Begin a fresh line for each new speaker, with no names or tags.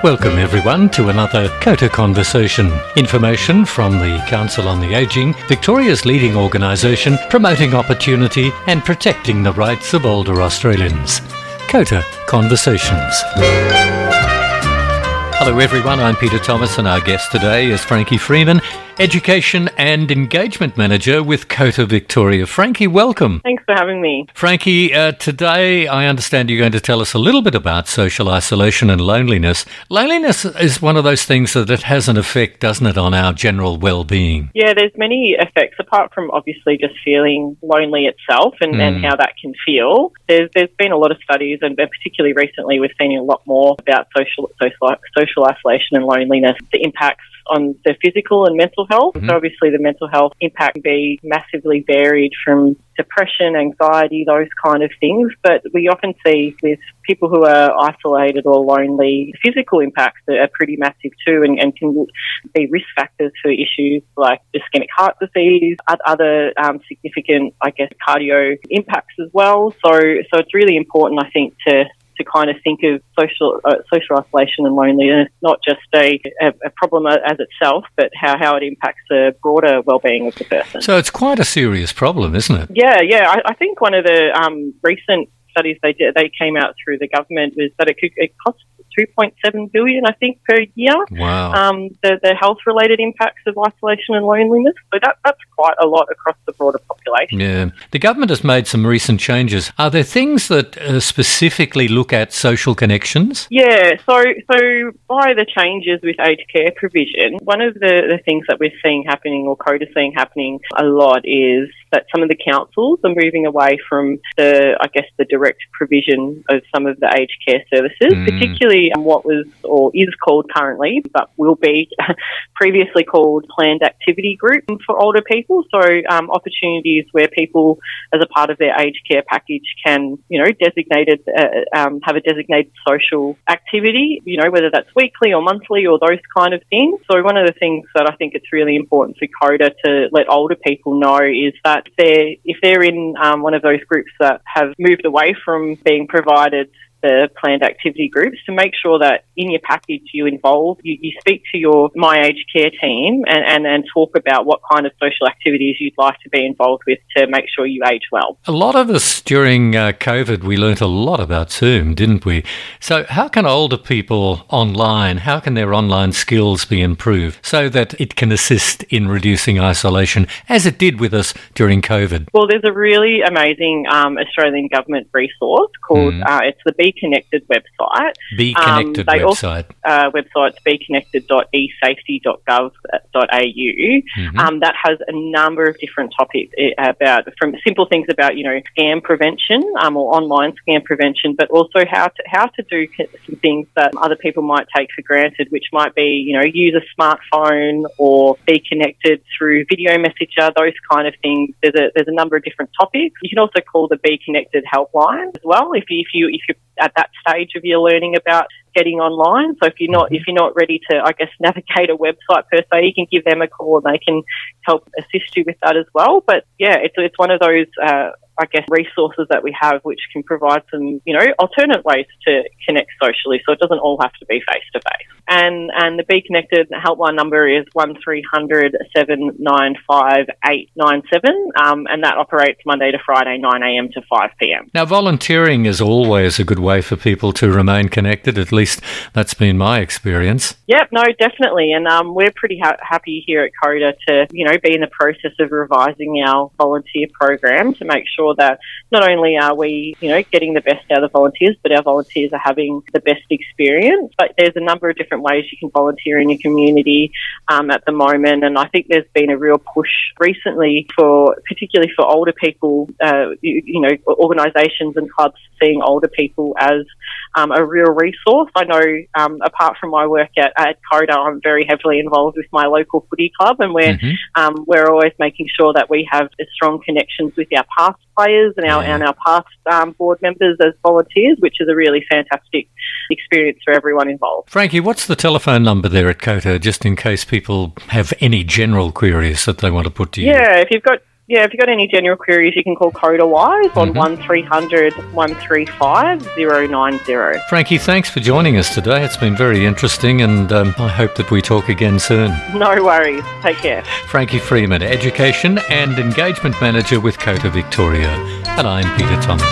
Welcome everyone to another COTA Conversation. Information from the Council on the Ageing, Victoria's leading organisation promoting opportunity and protecting the rights of older Australians. COTA Conversations. Hello everyone, I'm Peter Thomas and our guest today is Frankie Freeman, Education and Engagement Manager with COTA Victoria. Frankie, welcome.
Thanks for having me.
Frankie, today I understand you're going to tell us a little bit about social isolation and loneliness. Loneliness is one of those things that it has an effect, doesn't it, on our general well-being?
Yeah, there's many effects apart from obviously just feeling lonely itself and how that can feel. There's been a lot of studies, and particularly recently we're seeing a lot more about social isolation and loneliness, the impacts on the physical and mental health. So obviously the mental health impact can be massively varied from depression, anxiety, those kind of things. But we often see with people who are isolated or lonely, physical impacts are pretty massive too and can be risk factors for issues like ischemic heart disease, other significant, cardio impacts as well. So it's really important, I think, to kind of think of social isolation and loneliness, not just a problem as itself, but how it impacts the broader well-being of the person.
So it's quite a serious problem, isn't it?
Yeah. I think one of the recent studies they came out through the government was that it costs $2.7 billion, I think, per year.
Wow.
The health-related impacts of isolation and loneliness. So that's quite a lot across the broader population.
Yeah. The government has made some recent changes. Are there things that specifically look at social connections?
Yeah. So by the changes with aged care provision, one of the things that we're seeing happening, or COTA seeing happening a lot, is that some of the councils are moving away from the direct provision of some of the aged care services, particularly what was or is called currently, but will be previously called planned activity group for older people. So opportunities where people, as a part of their aged care package, can, have a designated social activity, whether that's weekly or monthly or those kind of things. So one of the things that I think it's really important for COTA to let older people know is that if they're in one of those groups that have moved away from being provided the planned activity groups, to make sure that in your package you speak to your My Aged Care team and talk about what kind of social activities you'd like to be involved with to make sure you age well.
A lot of us during COVID, we learnt a lot about Zoom, didn't we? So how can older people how can their online skills be improved so that it can assist in reducing isolation, as it did with us during COVID?
Well, there's a really amazing Australian government resource called, it's the Be Connected website.
Be Connected website.
Website's beconnected.ecsafety.gov.au. That has a number of different topics from simple things about, scam prevention or online scam prevention, but also how to do some things that other people might take for granted, which might be, use a smartphone or be connected through video messenger, those kind of things. There's a number of different topics. You can also call the Be Connected helpline as well if you're at that stage of your learning about getting online. So if you're not ready to, navigate a website per se, you can give them a call and they can help assist you with that as well. But yeah, it's one of those resources that we have which can provide some, alternate ways to connect socially, so it doesn't all have to be face to face. And the Be Connected helpline number is 1300 795 897, and that operates Monday to Friday, 9 a.m. to 5 p.m.
Now, volunteering is always a good way for people to remain connected. At least that's been my experience.
Yep, no, definitely. And we're pretty happy here at COTA to, be in the process of revising our volunteer program to make sure that not only are we, getting the best out of the volunteers, but our volunteers are having the best experience. But there's a number of different ways you can volunteer in your community at the moment. And I think there's been a real push recently particularly for older people, organisations and clubs seeing older people as a real resource. I know apart from my work at COTA, I'm very heavily involved with my local footy club, and we're always making sure that we have strong connections with our past players and our past board members as volunteers, which is a really fantastic experience for everyone involved.
Frankie, what's the telephone number there at COTA, just in case people have any general queries that they want to put to you?
Yeah, if you've got Yeah, if you've got any general queries, you can call CodaWise on 1300 135 090.
Frankie, thanks for joining us today. It's been very interesting, and I hope that we talk again soon.
No worries. Take care.
Frankie Freeman, Education and Engagement Manager with CODA Victoria. And I'm Peter Thomas.